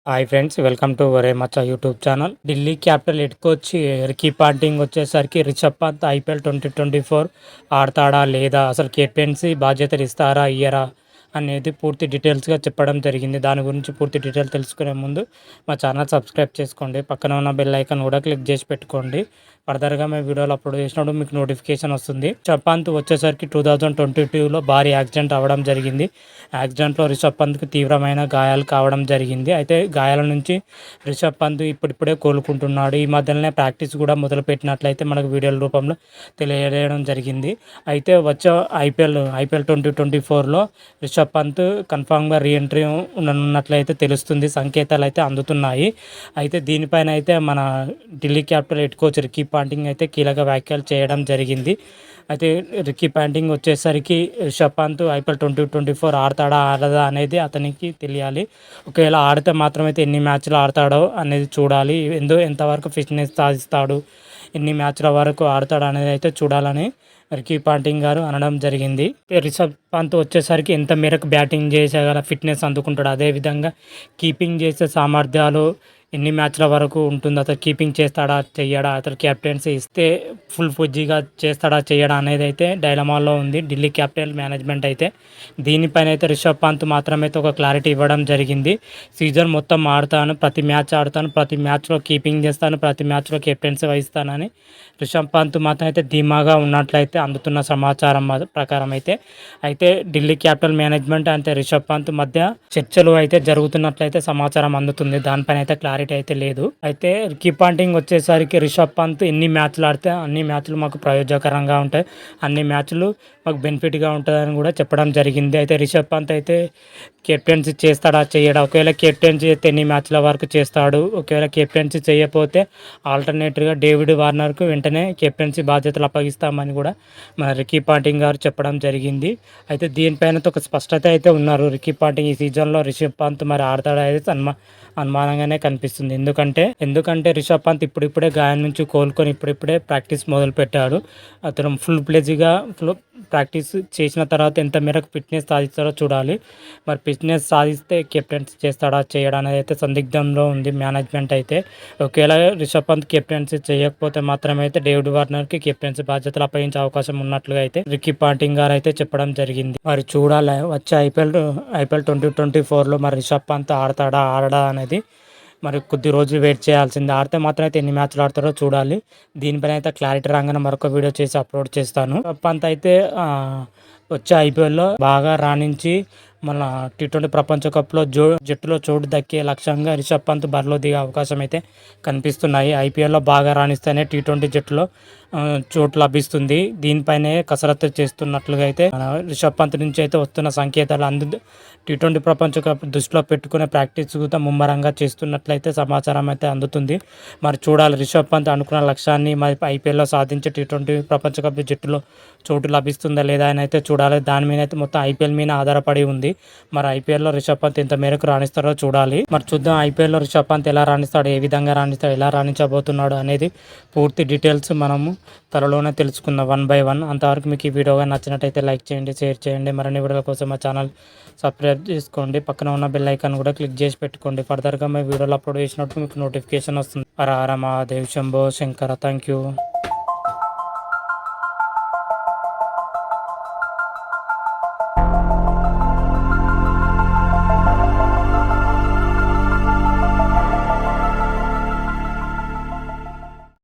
Hi friends, welcome to ఒరే మచ్చా YouTube channel. Delhi capital head coach Ricky Ponting వచ్చేసరికి Rishabh Pant IPL 2024 ఆడతాడా లేదా, అసలు కెప్టెన్సీ బాధ్యతలు ఇస్తారా ఇయ్యరా అనేది పూర్తి డీటెయిల్స్గా చెప్పడం జరిగింది. దాని గురించి పూర్తి డీటెయిల్ తెలుసుకునే ముందు మా ఛానల్ సబ్స్క్రైబ్ చేసుకోండి, పక్కన ఉన్న బెల్ ఐకాన్ కూడా క్లిక్ చేసి పెట్టుకోండి. ఫర్దర్గా మేము వీడియోలు అప్లోడ్ చేసినప్పుడు మీకు నోటిఫికేషన్ వస్తుంది. రిషబ్ పంత్ వచ్చేసరికి 2022లో భారీ యాక్సిడెంట్ అవ్వడం జరిగింది. యాక్సిడెంట్లో రిషబ్ పంత్కి తీవ్రమైన గాయాలు కావడం జరిగింది. అయితే గాయాల నుంచి రిషబ్ పంత్ ఇప్పుడిప్పుడే కోలుకుంటున్నాడు. ఈ మధ్యలోనే ప్రాక్టీస్ కూడా మొదలుపెట్టినట్లయితే మనకు వీడియోల రూపంలో తెలియజేయడం జరిగింది. అయితే వచ్చే ఐపీఎల్ 2024లో రిషబ్ పంత్ కన్ఫామ్గా రీఎంట్రీ ఉండనున్నట్లయితే తెలుస్తుంది, సంకేతాలు అయితే అందుతున్నాయి. అయితే దీనిపైన అయితే మన Delhi capital head coach Ricky Ponting అయితే కీలక వ్యాఖ్యలు చేయడం జరిగింది. అయితే రికీ పాంటింగ్ వచ్చేసరికి రిషబ్ పంత్ ఐపీఎల్ 2024 ఆడతాడా ఆడదా అనేది అతనికి తెలియాలి. ఒకవేళ ఆడితే మాత్రం అయితే ఎన్ని మ్యాచ్లు ఆడతాడో అనేది చూడాలి. ఎంతవరకు ఫిట్నెస్ సాధిస్తాడు, ఎన్ని మ్యాచ్ల వరకు ఆడతాడు అనేది అయితే చూడాలని రికీ పాంటింగ్ గారు అనడం జరిగింది. రిషబ్ పంత్ వచ్చేసరికి ఎంత మేరకు బ్యాటింగ్ చేసేగల ఫిట్నెస్ అందుకుంటాడు, అదేవిధంగా కీపింగ్ చేసే సామర్థ్యాలు ఎన్ని మ్యాచ్ల వరకు ఉంటుంది, అతను కీపింగ్ చేస్తాడా చెయ్యడా, అతను కెప్టెన్సీ ఇస్తే ఫుల్ ఫుజ్జీగా చేస్తాడా చెయ్యడా అనేది అయితే డైలమాలో ఉంది ఢిల్లీ క్యాపిటల్ మేనేజ్మెంట్. అయితే దీనిపైన అయితే రిషబ్ పంత్ మాత్రమైతే ఒక క్లారిటీ ఇవ్వడం జరిగింది. సీజన్ మొత్తం ఆడతాను, ప్రతి మ్యాచ్ ఆడతాను, ప్రతి మ్యాచ్లో కీపింగ్ చేస్తాను, ప్రతి మ్యాచ్లో కెప్టెన్సీ వహిస్తానని రిషబ్ పంత్ మాత్రం అయితే ధీమాగా ఉన్నట్లయితే అందుతున్న సమాచారం ప్రకారం అయితే ఢిల్లీ క్యాపిటల్ మేనేజ్మెంట్ అంటే రిషబ్ పంత్ మధ్య చర్చలు అయితే జరుగుతున్నట్లయితే సమాచారం అందుతుంది. దానిపైన అయితే క్లారిటీ అయితే లేదు. అయితే రికీ పాంటింగ్ వచ్చేసరికి రిషబ్ పంత్ ఎన్ని మ్యాచ్లు ఆడితే అన్ని మ్యాచ్లు మాకు ప్రయోజకరంగా ఉంటాయి, అన్ని మ్యాచ్లు మాకు బెనిఫిట్గా ఉంటుందని కూడా చెప్పడం జరిగింది. అయితే రిషబ్ పంత్ అయితే కెప్టెన్సీ చేస్తాడా చేయడా, ఒకవేళ కెప్టెన్సీ అయితే ఎన్ని మ్యాచ్ల వరకు చేస్తాడు, ఒకవేళ కెప్టెన్సీ చేయకపోతే ఆల్టర్నేటివ్గా డేవిడ్ వార్నర్కు వెంటనే కెప్టెన్సీ బాధ్యతలు అప్పగిస్తామని కూడా మన రికీ పాంటింగ్ గారు చెప్పడం జరిగింది. అయితే దీనిపైన ఒక స్పష్టత అయితే ఉన్నారు. రికీ పాంటింగ్ ఈ సీజన్లో రిషబ్ పంత్ మరి ఆడతాడా అయితే అనుమానంగానే కనిపిస్తుంది. ఎందుకంటే రిషబ్ పంత్ ఇప్పుడిప్పుడే గాయం నుంచి కోలుకొని ఇప్పుడిప్పుడే ప్రాక్టీస్ మొదలుపెట్టాడు. అతను ఫుల్ ప్రాక్టీస్ చేసిన తర్వాత ఎంత మేరకు ఫిట్నెస్ సాధిస్తాడో చూడాలి. మరి ఫిట్నెస్ సాధిస్తే కెప్టెన్సీ చేస్తాడా చేయడా అనేది అయితే సందిగ్ధంలో ఉంది మేనేజ్మెంట్. అయితే ఒకవేళ రిషబ్ పంత్ కెప్టెన్సీ చేయకపోతే మాత్రమైతే డేవిడ్ వార్నర్కి కెప్టెన్సీ బాధ్యతలు అప్పగించే అవకాశం ఉన్నట్లుగా అయితే రికీ పాంటింగ్ గారు అయితే చెప్పడం జరిగింది. మరి చూడాలి వచ్చే ఐపీఎల్ 2024లో మరి రిషబ్ పంత్ ఆడతాడా ఆడడా అనేది మరి కొద్ది రోజులు వెయిట్ చేయాల్సింది. ఆడితే మాత్రం అయితే ఎన్ని మ్యాచ్లు ఆడతారో చూడాలి. దీనిపైన అయితే క్లారిటీ రాగానే మరొక వీడియో చేసి అప్లోడ్ చేస్తాను. పంత్ అయితే వచ్చే ఐపీఎల్లో బాగా రాణించి మన T20 ప్రపంచ కప్లో జట్టులో చోటు దక్కే లక్ష్యంగా రిషబ్ పంత్ బరిలో దిగే అవకాశం అయితే కనిపిస్తున్నాయి. ఐపీఎల్లో బాగా రాణిస్తేనే T20 జట్టులో చోటు లభిస్తుంది. దీనిపైనే కసరత్తు చేస్తున్నట్లుగా అయితే రిషబ్ పంత్ నుంచి అయితే వస్తున్న సంకేతాలు T20 ప్రపంచ కప్ దృష్టిలో పెట్టుకునే ప్రాక్టీస్ కూడా ముమ్మరంగా చేస్తున్నట్లయితే సమాచారం అయితే అందుతుంది. మరి చూడాలి రిషబ్ పంత్ అనుకున్న లక్ష్యాన్ని మరి ఐపీఎల్లో సాధించే T20 ప్రపంచ కప్ జట్టులో చోటు లభిస్తుందా లేదా అని అయితే చూడాలి. దాని మీద అయితే మొత్తం ఐపీఎల్ మీద ఆధారపడి ఉంది. మరి ఐపీఎల్లో రిషబ్ పంత్ ఎంత మేరకు రాణిస్తారో చూడాలి. మరి చూద్దాం ఐపీఎల్లో రిషబ్ పంత్ ఎలా రాణిస్తాడు, ఏ విధంగా రాణిస్తాడు, ఎలా రాణించబోతున్నాడు అనేది పూర్తి డీటెయిల్స్ మనము త్వరలోనే తెలుసుకుందాం 1 by 1. అంతవరకు మీకు ఈ వీడియోగా నచ్చినట్టయితే లైక్ చేయండి, షేర్ చేయండి. మరిన్ని వీడియోల కోసం మా ఛానల్ సబ్స్క్రైబ్ చేసుకోండి, పక్కన ఉన్న బెల్ ఐకాన్ కూడా క్లిక్ చేసి పెట్టుకోండి. ఫర్దర్గా మేము వీడియోలు అప్లోడ్ చేసినప్పుడు మీకు నోటిఫికేషన్ వస్తుంది. హర హర మహాదేవ్ శంభో శంకర. Thank you.